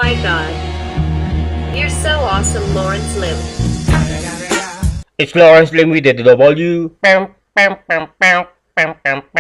my god. You're so awesome, Lawrence Lim. It's Lawrence Lim with the W.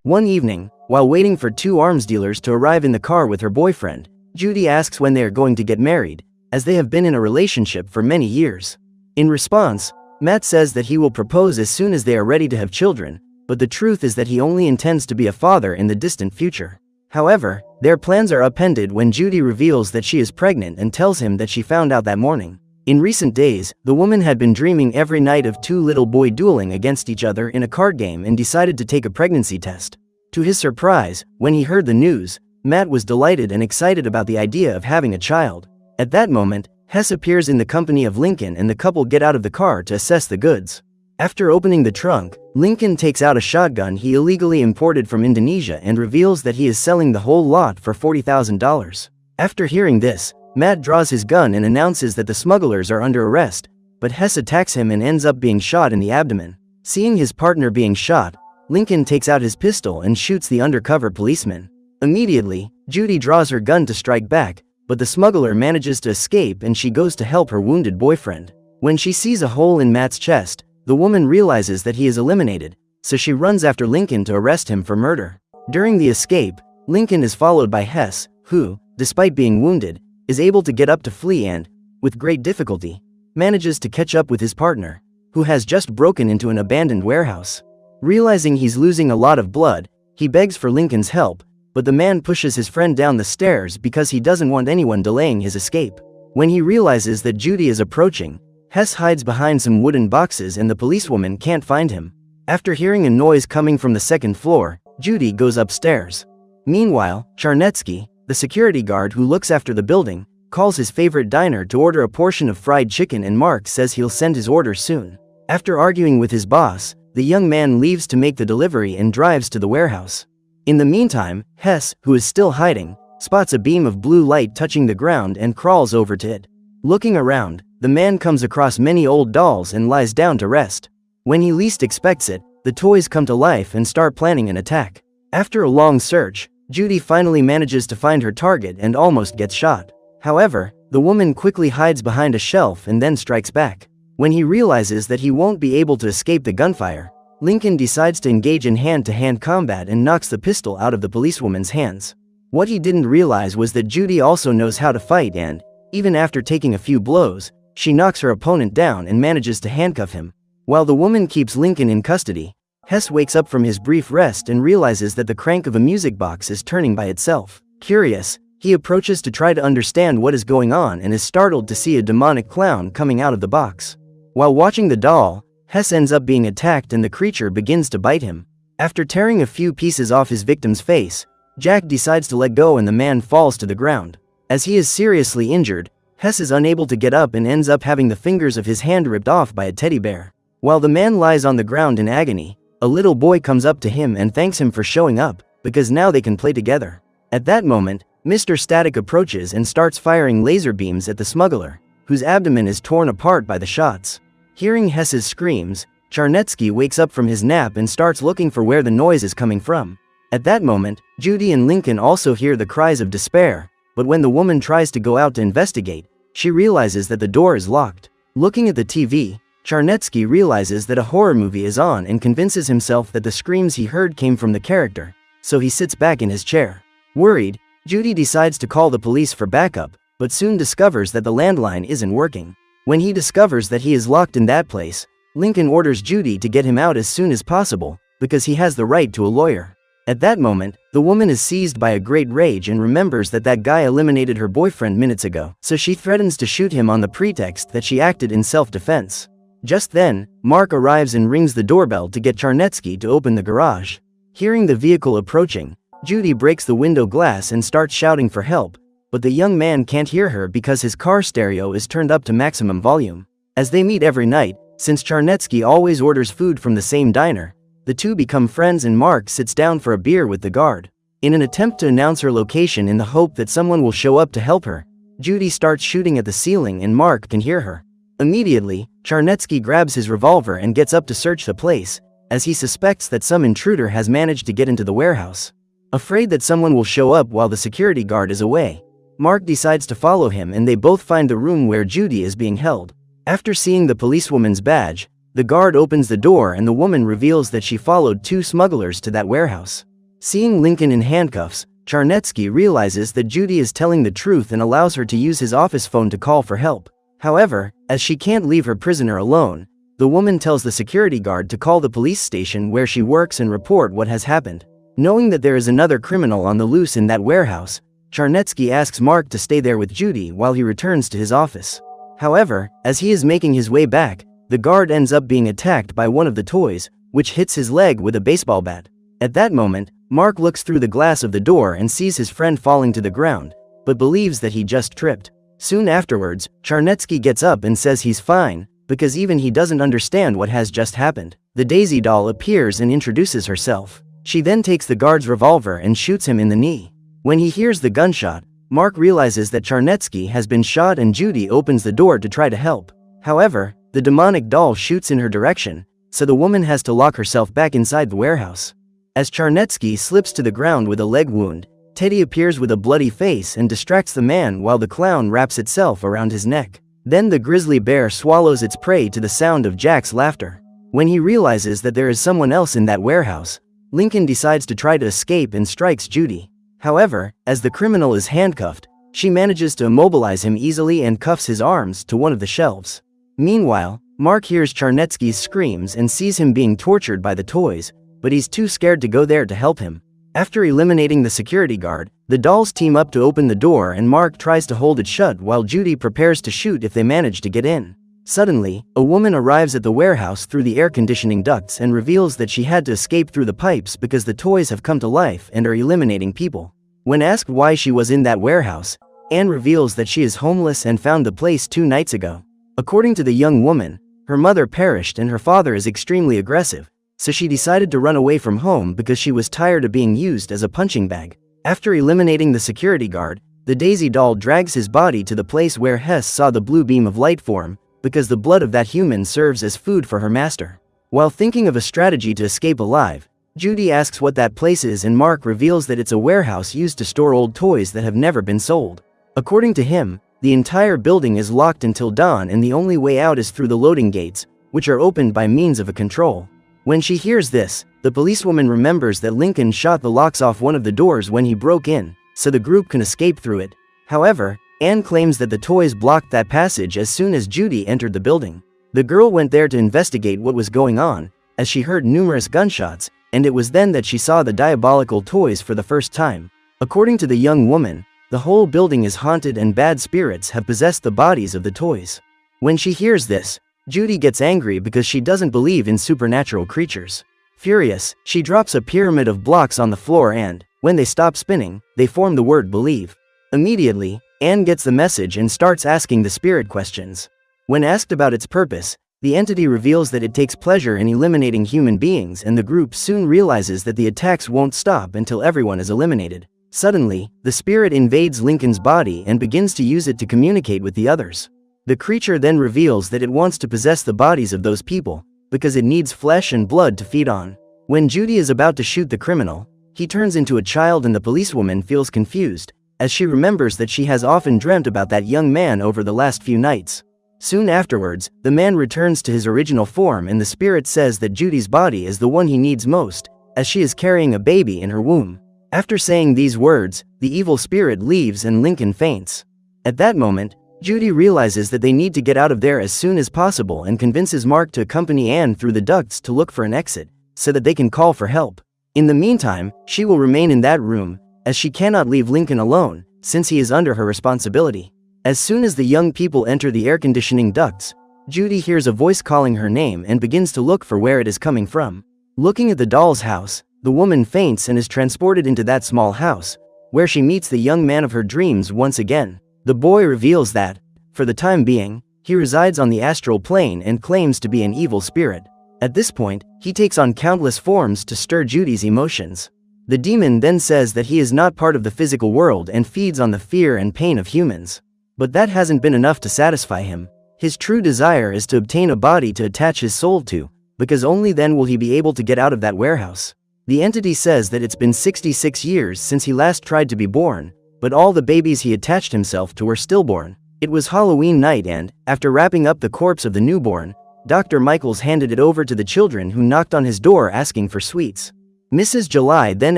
One evening, while waiting for two arms dealers to arrive in the car with her boyfriend, Judy asks when they are going to get married, as they have been in a relationship for many years. In response, Matt says that he will propose as soon as they are ready to have children, but the truth is that he only intends to be a father in the distant future. However, their plans are upended when Judy reveals that she is pregnant and tells him that she found out that morning. In recent days, the woman had been dreaming every night of two little boys dueling against each other in a card game and decided to take a pregnancy test. To his surprise, when he heard the news, Matt was delighted and excited about the idea of having a child. At that moment, Hess appears in the company of Lincoln and the couple get out of the car to assess the goods. After opening the trunk, Lincoln takes out a shotgun he illegally imported from Indonesia and reveals that he is selling the whole lot for $40,000. After hearing this, Matt draws his gun and announces that the smugglers are under arrest, but Hess attacks him and ends up being shot in the abdomen. Seeing his partner being shot, Lincoln takes out his pistol and shoots the undercover policeman. Immediately, Judy draws her gun to strike back, but the smuggler manages to escape and she goes to help her wounded boyfriend. When she sees a hole in Matt's chest, the woman realizes that he is eliminated, so she runs after Lincoln to arrest him for murder. During the escape, Lincoln is followed by Hess, who, despite being wounded, is able to get up to flee and, with great difficulty, manages to catch up with his partner, who has just broken into an abandoned warehouse. Realizing he's losing a lot of blood, he begs for Lincoln's help, but the man pushes his friend down the stairs because he doesn't want anyone delaying his escape. When he realizes that Judy is approaching, Hess hides behind some wooden boxes and the policewoman can't find him. After hearing a noise coming from the second floor, Judy goes upstairs. Meanwhile, Charnetsky, the security guard who looks after the building, calls his favorite diner to order a portion of fried chicken and Mark says he'll send his order soon. After arguing with his boss, the young man leaves to make the delivery and drives to the warehouse. In the meantime, Hess, who is still hiding, spots a beam of blue light touching the ground and crawls over to it. Looking around, the man comes across many old dolls and lies down to rest. When he least expects it, the toys come to life and start planning an attack. After a long search, Judy finally manages to find her target and almost gets shot. However, the woman quickly hides behind a shelf and then strikes back. When he realizes that he won't be able to escape the gunfire, Lincoln decides to engage in hand-to-hand combat and knocks the pistol out of the policewoman's hands. What he didn't realize was that Judy also knows how to fight and, even after taking a few blows, she knocks her opponent down and manages to handcuff him. While the woman keeps Lincoln in custody, Hess wakes up from his brief rest and realizes that the crank of a music box is turning by itself. Curious, he approaches to try to understand what is going on and is startled to see a demonic clown coming out of the box. While watching the doll, Hess ends up being attacked and the creature begins to bite him. After tearing a few pieces off his victim's face, Jack decides to let go and the man falls to the ground. As he is seriously injured, Hess is unable to get up and ends up having the fingers of his hand ripped off by a teddy bear. While the man lies on the ground in agony, a little boy comes up to him and thanks him for showing up, because now they can play together. At that moment, Mr. Static approaches and starts firing laser beams at the smuggler, whose abdomen is torn apart by the shots. Hearing Hess's screams, Charnetsky wakes up from his nap and starts looking for where the noise is coming from. At that moment, Judy and Lincoln also hear the cries of despair, but when the woman tries to go out to investigate, she realizes that the door is locked. Looking at the TV, Charnetsky realizes that a horror movie is on and convinces himself that the screams he heard came from the character, so he sits back in his chair. Worried, Judy decides to call the police for backup, but soon discovers that the landline isn't working. When he discovers that he is locked in that place, Lincoln orders Judy to get him out as soon as possible, because he has the right to a lawyer. At that moment, the woman is seized by a great rage and remembers that that guy eliminated her boyfriend minutes ago, so she threatens to shoot him on the pretext that she acted in self-defense. Just then, Mark arrives and rings the doorbell to get Charnetsky to open the garage. Hearing the vehicle approaching, Judy breaks the window glass and starts shouting for help, but the young man can't hear her because his car stereo is turned up to maximum volume. As they meet every night, since Charnetsky always orders food from the same diner, the two become friends and Mark sits down for a beer with the guard. In an attempt to announce her location in the hope that someone will show up to help her, Judy starts shooting at the ceiling and Mark can hear her. Immediately, Charnetsky grabs his revolver and gets up to search the place, as he suspects that some intruder has managed to get into the warehouse. Afraid that someone will show up while the security guard is away, Mark decides to follow him and they both find the room where Judy is being held. After seeing the policewoman's badge, the guard opens the door and the woman reveals that she followed 2 smugglers to that warehouse. Seeing Lincoln in handcuffs, Charnetsky realizes that Judy is telling the truth and allows her to use his office phone to call for help. However, as she can't leave her prisoner alone, the woman tells the security guard to call the police station where she works and report what has happened. Knowing that there is another criminal on the loose in that warehouse, Charnetsky asks Mark to stay there with Judy while he returns to his office. However, as he is making his way back, the guard ends up being attacked by one of the toys, which hits his leg with a baseball bat. At that moment, Mark looks through the glass of the door and sees his friend falling to the ground, but believes that he just tripped. Soon afterwards, Charnetsky gets up and says he's fine, because even he doesn't understand what has just happened. The Daisy doll appears and introduces herself. She then takes the guard's revolver and shoots him in the knee. When he hears the gunshot, Mark realizes that Charnetsky has been shot and Judy opens the door to try to help. However, the demonic doll shoots in her direction, so the woman has to lock herself back inside the warehouse. As Charnetsky slips to the ground with a leg wound, Teddy appears with a bloody face and distracts the man while the clown wraps itself around his neck. Then the grizzly bear swallows its prey to the sound of Jack's laughter. When he realizes that there is someone else in that warehouse, Lincoln decides to try to escape and strikes Judy. However, as the criminal is handcuffed, she manages to immobilize him easily and cuffs his arms to one of the shelves. Meanwhile, Mark hears Charnetsky's screams and sees him being tortured by the toys, but he's too scared to go there to help him. After eliminating the security guard, the dolls team up to open the door and Mark tries to hold it shut while Judy prepares to shoot if they manage to get in. Suddenly, a woman arrives at the warehouse through the air conditioning ducts and reveals that she had to escape through the pipes because the toys have come to life and are eliminating people. When asked why she was in that warehouse, Anne reveals that she is homeless and found the place 2 nights ago. According to the young woman, her mother perished and her father is extremely aggressive, so she decided to run away from home because she was tired of being used as a punching bag. After eliminating the security guard, the Daisy doll drags his body to the place where Hess saw the blue beam of light form, because the blood of that human serves as food for her master. While thinking of a strategy to escape alive, Judy asks what that place is and Mark reveals that it's a warehouse used to store old toys that have never been sold. According to him, the entire building is locked until dawn and the only way out is through the loading gates, which are opened by means of a control. When she hears this, the policewoman remembers that Lincoln shot the locks off one of the doors when he broke in, so the group can escape through it. However, Anne claims that the toys blocked that passage as soon as Judy entered the building. The girl went there to investigate what was going on, as she heard numerous gunshots, and it was then that she saw the diabolical toys for the first time. According to the young woman, the whole building is haunted and bad spirits have possessed the bodies of the toys. When she hears this, Judy gets angry because she doesn't believe in supernatural creatures. Furious, she drops a pyramid of blocks on the floor and, when they stop spinning, they form the word believe. Immediately, Anne gets the message and starts asking the spirit questions. When asked about its purpose, the entity reveals that it takes pleasure in eliminating human beings and the group soon realizes that the attacks won't stop until everyone is eliminated. Suddenly, the spirit invades Lincoln's body and begins to use it to communicate with the others. The creature then reveals that it wants to possess the bodies of those people, because it needs flesh and blood to feed on. When Judy is about to shoot the criminal, he turns into a child and the policewoman feels confused, as she remembers that she has often dreamt about that young man over the last few nights. Soon afterwards, the man returns to his original form and the spirit says that Judy's body is the one he needs most, as she is carrying a baby in her womb. After saying these words, the evil spirit leaves and Lincoln faints. At that moment, Judy realizes that they need to get out of there as soon as possible and convinces Mark to accompany Anne through the ducts to look for an exit, so that they can call for help. In the meantime, she will remain in that room, as she cannot leave Lincoln alone, since he is under her responsibility. As soon as the young people enter the air conditioning ducts, Judy hears a voice calling her name and begins to look for where it is coming from. Looking at the doll's house, the woman faints and is transported into that small house, where she meets the young man of her dreams once again. The boy reveals that, for the time being, he resides on the astral plane and claims to be an evil spirit. At this point, he takes on countless forms to stir Judy's emotions. The demon then says that he is not part of the physical world and feeds on the fear and pain of humans. But that hasn't been enough to satisfy him. His true desire is to obtain a body to attach his soul to, because only then will he be able to get out of that warehouse. The entity says that it's been 66 years since he last tried to be born, but all the babies he attached himself to were stillborn. It was Halloween night and, after wrapping up the corpse of the newborn, Dr. Michaels handed it over to the children who knocked on his door asking for sweets. Mrs. July then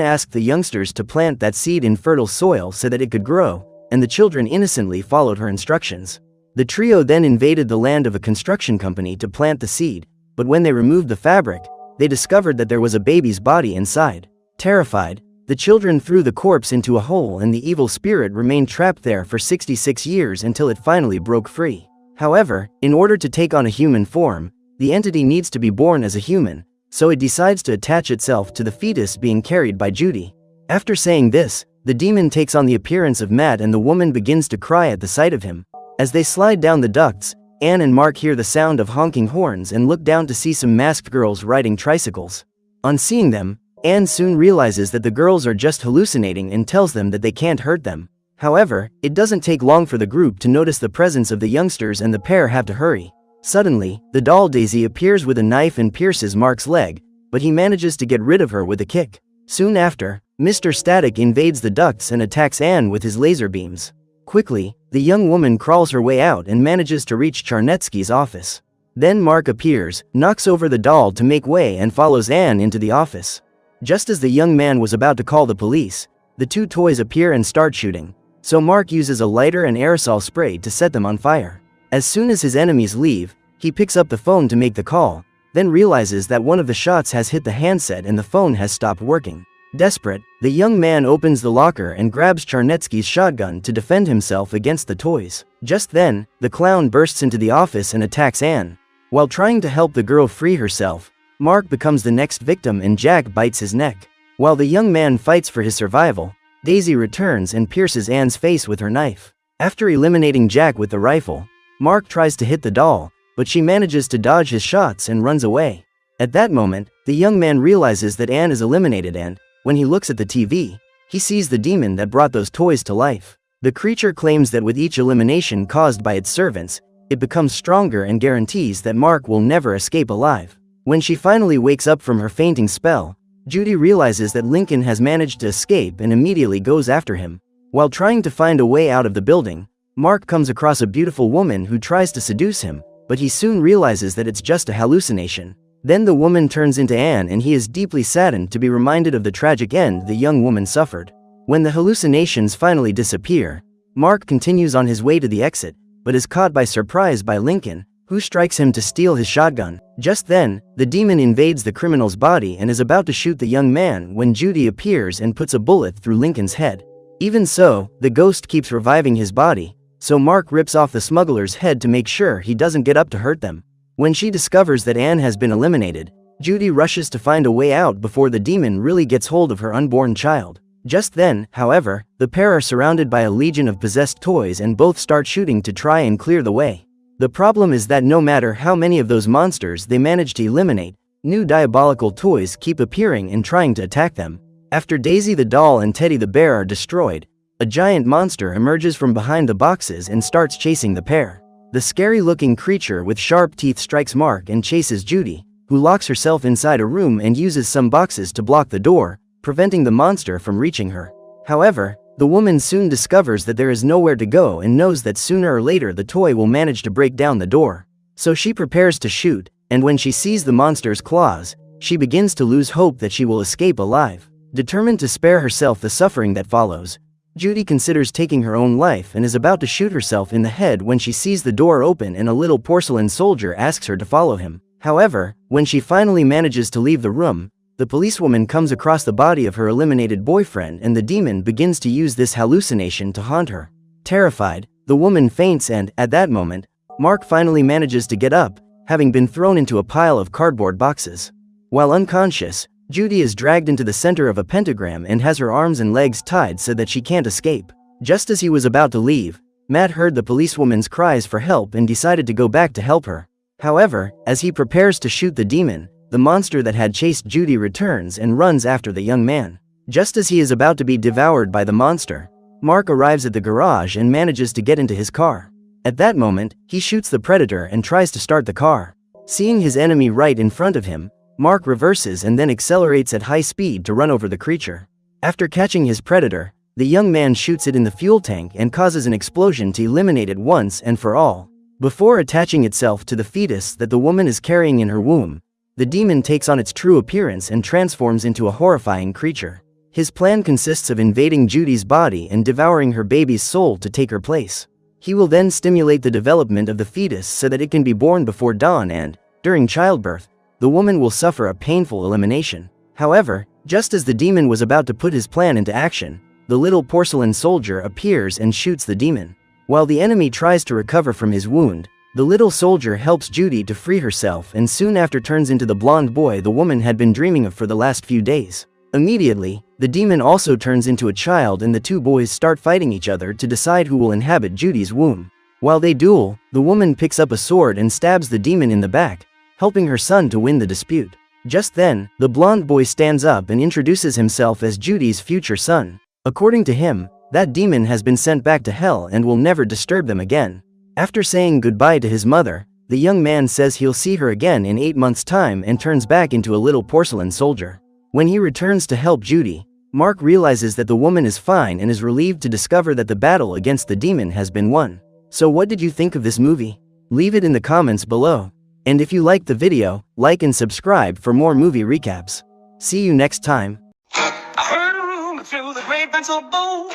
asked the youngsters to plant that seed in fertile soil so that it could grow, and the children innocently followed her instructions. The trio then invaded the land of a construction company to plant the seed, but when they removed the fabric, they discovered that there was a baby's body inside. Terrified, the children threw the corpse into a hole and the evil spirit remained trapped there for 66 years until it finally broke free. However, in order to take on a human form, the entity needs to be born as a human, so it decides to attach itself to the fetus being carried by Judy. After saying this, the demon takes on the appearance of Matt and the woman begins to cry at the sight of him. As they slide down the ducts, Anne and Mark hear the sound of honking horns and look down to see some masked girls riding tricycles. On seeing them, Anne soon realizes that the girls are just hallucinating and tells them that they can't hurt them. However, it doesn't take long for the group to notice the presence of the youngsters and the pair have to hurry. Suddenly, the doll Daisy appears with a knife and pierces Mark's leg, but he manages to get rid of her with a kick. Soon after, Mr. Static invades the ducts and attacks Anne with his laser beams. Quickly, the young woman crawls her way out and manages to reach Charnetsky's office. Then Mark appears, knocks over the doll to make way and follows Anne into the office. Just as the young man was about to call the police, the two toys appear and start shooting. So Mark uses a lighter and aerosol spray to set them on fire. As soon as his enemies leave, he picks up the phone to make the call, then realizes that one of the shots has hit the handset and the phone has stopped working. Desperate, the young man opens the locker and grabs Charnetsky's shotgun to defend himself against the toys. Just then, the clown bursts into the office and attacks Anne. While trying to help the girl free herself, Mark becomes the next victim and Jack bites his neck. While the young man fights for his survival, Daisy returns and pierces Anne's face with her knife. After eliminating Jack with the rifle, Mark tries to hit the doll, but she manages to dodge his shots and runs away. At that moment, the young man realizes that Anne is eliminated and, when he looks at the TV, he sees the demon that brought those toys to life. The creature claims that with each elimination caused by its servants, it becomes stronger and guarantees that Mark will never escape alive. When she finally wakes up from her fainting spell, Judy realizes that Lincoln has managed to escape and immediately goes after him. While trying to find a way out of the building, Mark comes across a beautiful woman who tries to seduce him, but he soon realizes that it's just a hallucination. Then the woman turns into Anne and he is deeply saddened to be reminded of the tragic end the young woman suffered. When the hallucinations finally disappear, Mark continues on his way to the exit, but is caught by surprise by Lincoln, who strikes him to steal his shotgun. Just then, the demon invades the criminal's body and is about to shoot the young man when Judy appears and puts a bullet through Lincoln's head. Even so, the ghost keeps reviving his body, so Mark rips off the smuggler's head to make sure he doesn't get up to hurt them. When she discovers that Anne has been eliminated, Judy rushes to find a way out before the demon really gets hold of her unborn child. Just then, however, the pair are surrounded by a legion of possessed toys and both start shooting to try and clear the way. The problem is that no matter how many of those monsters they manage to eliminate, new diabolical toys keep appearing and trying to attack them. After Daisy the doll and Teddy the bear are destroyed, a giant monster emerges from behind the boxes and starts chasing the pair. The scary-looking creature with sharp teeth strikes Mark and chases Judy, who locks herself inside a room and uses some boxes to block the door, preventing the monster from reaching her. However, the woman soon discovers that there is nowhere to go and knows that sooner or later the toy will manage to break down the door. So she prepares to shoot, and when she sees the monster's claws, she begins to lose hope that she will escape alive. Determined to spare herself the suffering that follows, Judy considers taking her own life and is about to shoot herself in the head when she sees the door open and a little porcelain soldier asks her to follow him. However, when she finally manages to leave the room, the policewoman comes across the body of her eliminated boyfriend and the demon begins to use this hallucination to haunt her. Terrified, the woman faints and, at that moment, Mark finally manages to get up, having been thrown into a pile of cardboard boxes. While unconscious, Judy is dragged into the center of a pentagram and has her arms and legs tied so that she can't escape. Just as he was about to leave, Matt heard the policewoman's cries for help and decided to go back to help her. However, as he prepares to shoot the demon, the monster that had chased Judy returns and runs after the young man. Just as he is about to be devoured by the monster, Mark arrives at the garage and manages to get into his car. At that moment, he shoots the predator and tries to start the car. Seeing his enemy right in front of him, Mark reverses and then accelerates at high speed to run over the creature. After catching his predator, The young man shoots it in the fuel tank and causes an explosion to eliminate it once and for all. Before attaching itself to the fetus that the woman is carrying in her womb, the demon takes on its true appearance and transforms into a horrifying creature. His plan consists of invading Judy's body and devouring her baby's soul to take her place. He will then stimulate the development of the fetus so that it can be born before dawn and, during childbirth, the woman will suffer a painful elimination. However, just as the demon was about to put his plan into action, the little porcelain soldier appears and shoots the demon. While the enemy tries to recover from his wound, the little soldier helps Judy to free herself and soon after turns into the blonde boy the woman had been dreaming of for the last few days. Immediately, the demon also turns into a child and the two boys start fighting each other to decide who will inhabit Judy's womb. While they duel, the woman picks up a sword and stabs the demon in the back, helping her son to win the dispute. Just then, the blonde boy stands up and introduces himself as Judy's future son. According to him, that demon has been sent back to hell and will never disturb them again. After saying goodbye to his mother, the young man says he'll see her again in 8 months' time and turns back into a little porcelain soldier. When he returns to help Judy, Mark realizes that the woman is fine and is relieved to discover that the battle against the demon has been won. So what did you think of this movie? Leave it in the comments below. And if you liked the video, like and subscribe for more movie recaps. See you next time. I heard a rumor through the grapevine so bold.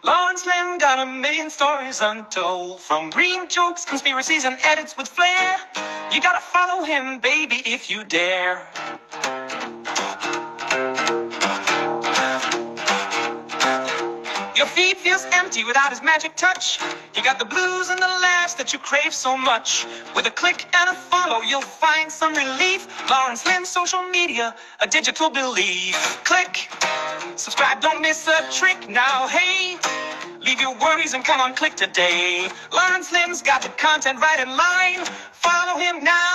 Lawrence Lim got a million stories untold. From green jokes, conspiracies, and edits with flair. You gotta follow him, baby, if you dare. Your feet feels empty without his magic touch. He got the blues and the laughs that you crave so much. With a click and a follow, you'll find some relief. Lawrence Lim's social media, a digital belief. Click, subscribe, don't miss a trick. Now, hey, leave your worries and come on, click today. Lawrence Lim's got the content right in line. Follow him now.